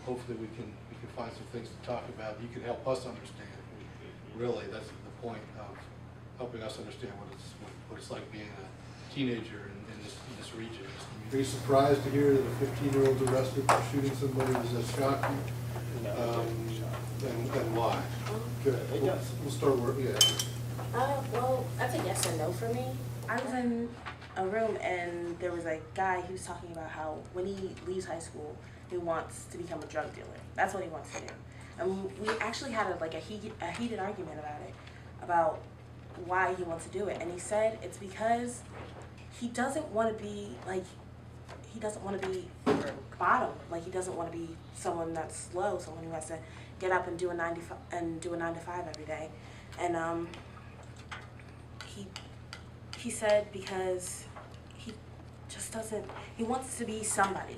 hopefully we can find some things to talk about. You can help us understand. Really, that's the point of helping us understand what it's like being a teenager in this region. Are you surprised to hear that a 15-year-old's arrested for shooting somebody? Does that shock you? And why? Good. We'll start working. Yeah. Well, that's a yes and no for me. I was in a room and there was a guy who was talking about how when he leaves high school, he wants to become a drug dealer. That's what he wants to do. And we actually had a heated argument about it, about why he wants to do it. And he said it's because he doesn't want to be bottom. Like, he doesn't want to be someone that's slow, someone who has to get up and do a 9 to 5 every day. And he said because he just doesn't, he wants to be somebody,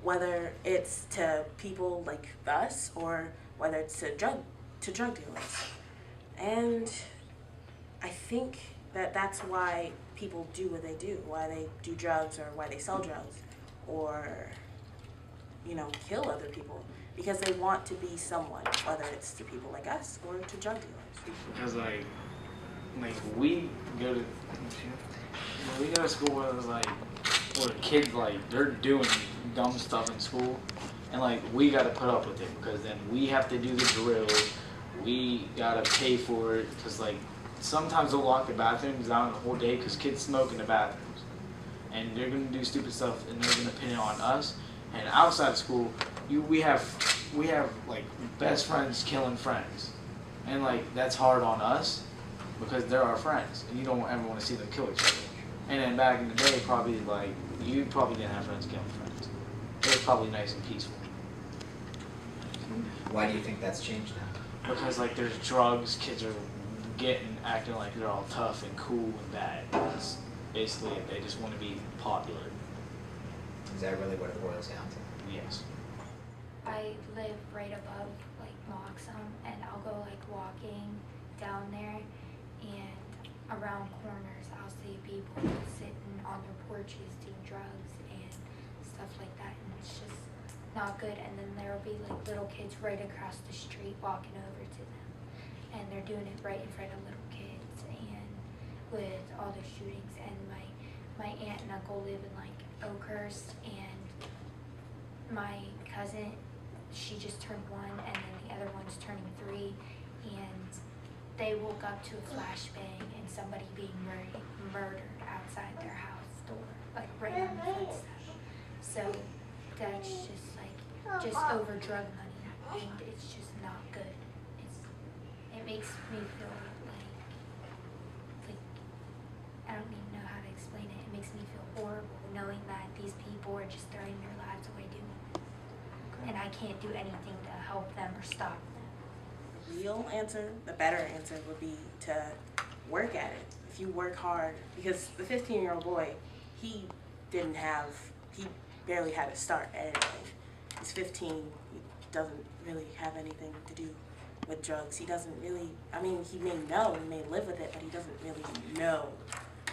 whether it's to people like us or whether it's to drug dealers. And I think that's why people do what they do, why they do drugs or why they sell drugs or, you know, kill other people, because they want to be someone, whether it's to people like us or to drug dealers. Because we go to school where it's where kids they're doing dumb stuff in school, and we gotta put up with it because then we have to do the drills, we gotta pay for it because sometimes they'll lock the bathrooms down the whole day because kids smoke in the bathrooms, and they're gonna do stupid stuff and they're gonna pin it on us. And outside school, we have best friends killing friends, and that's hard on us because they're our friends and you don't ever want to see them kill each other. And then back in the day, probably you probably didn't have friends killing friends. It was probably nice and peaceful. Why do you think that's changed now? Because there's drugs, kids are acting like they're all tough and cool and bad. It's basically they just want to be popular. Is that really what it boils down to? Yes. I live right above Moxham, and I'll go walking down there, and around corners I'll see people sitting on their porches doing drugs and stuff like that, and it's just not good. And then there will be little kids right across the street walking over to them, and they're doing it right in front of little kids, and with all the shootings. And my aunt and uncle live in Oakhurst, and my cousin, she just turned 1, and then the other one's turning 3, and they woke up to a flashbang and somebody being murdered outside their house door, right on the footstep. So that's just over drug money, and it's just not good. It makes me feel I don't even know how to explain it. It makes me feel horrible knowing that these people are just throwing their lives away doing it. And I can't do anything to help them or stop them. The real answer, the better answer would be to work at it. If you work hard, because the 15-year-old boy, he barely had a start at anything. He's 15, he doesn't really have anything to do with drugs. He doesn't really, he may know, he may live with it, but he doesn't really know.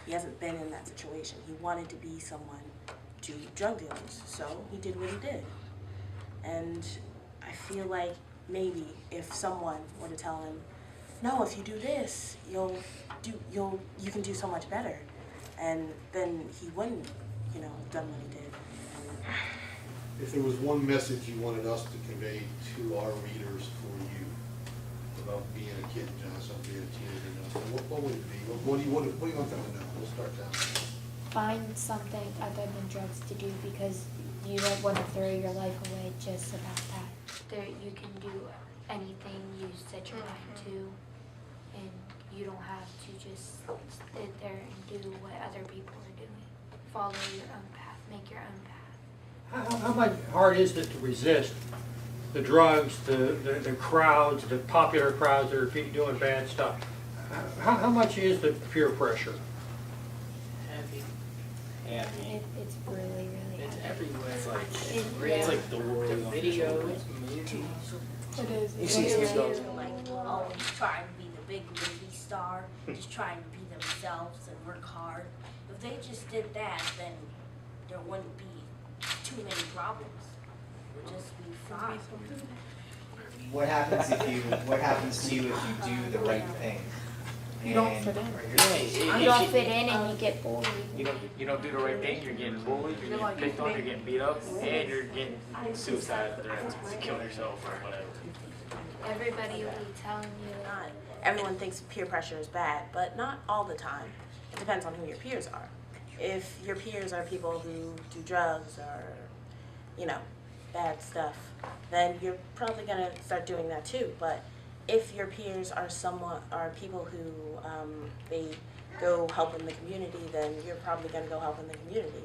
He hasn't been in that situation. He wanted to be someone to drug dealers, so he did what he did. And I feel like maybe if someone were to tell him, no, if you do this, you can do so much better, and then he wouldn't, have done what he did. If there was one message you wanted us to convey to our readers for you about being a kid in Johnstown, being a teenager in Johnstown, what would it be? What do you want them to know? We'll start down. Find something other than drugs to do, because you don't want to throw your life away just about that. You can do anything you set your mind to, and you don't have to just sit there and do what other people are doing. Follow your own path, make your own path. How much hard is it to resist the drugs, the crowds, the popular crowds that are doing bad stuff? How much is the peer pressure? Heavy. It's really It's heavy. everywhere. It's like the world. The videos, movies. It is. You see some stuff. Always trying to be the big movie star, just trying to be themselves and work hard. If they just did that, then there wouldn't be too many problems. It would just be fine. What happens to you if you do the right thing? You don't And- fit in. Yeah, You don't fit in and you get bullied. you don't do the right thing, you're getting bullied, you're getting picked on, you're getting beat up, and you're getting suicide threats to kill yourself or whatever. Everybody will be telling you. Not everyone thinks peer pressure is bad, but not all the time. It depends on who your peers are. If your peers are people who do drugs or, you know, bad stuff, then you're probably gonna start doing that too. But if your peers are people who they go help in the community, then you're probably gonna go help in the community.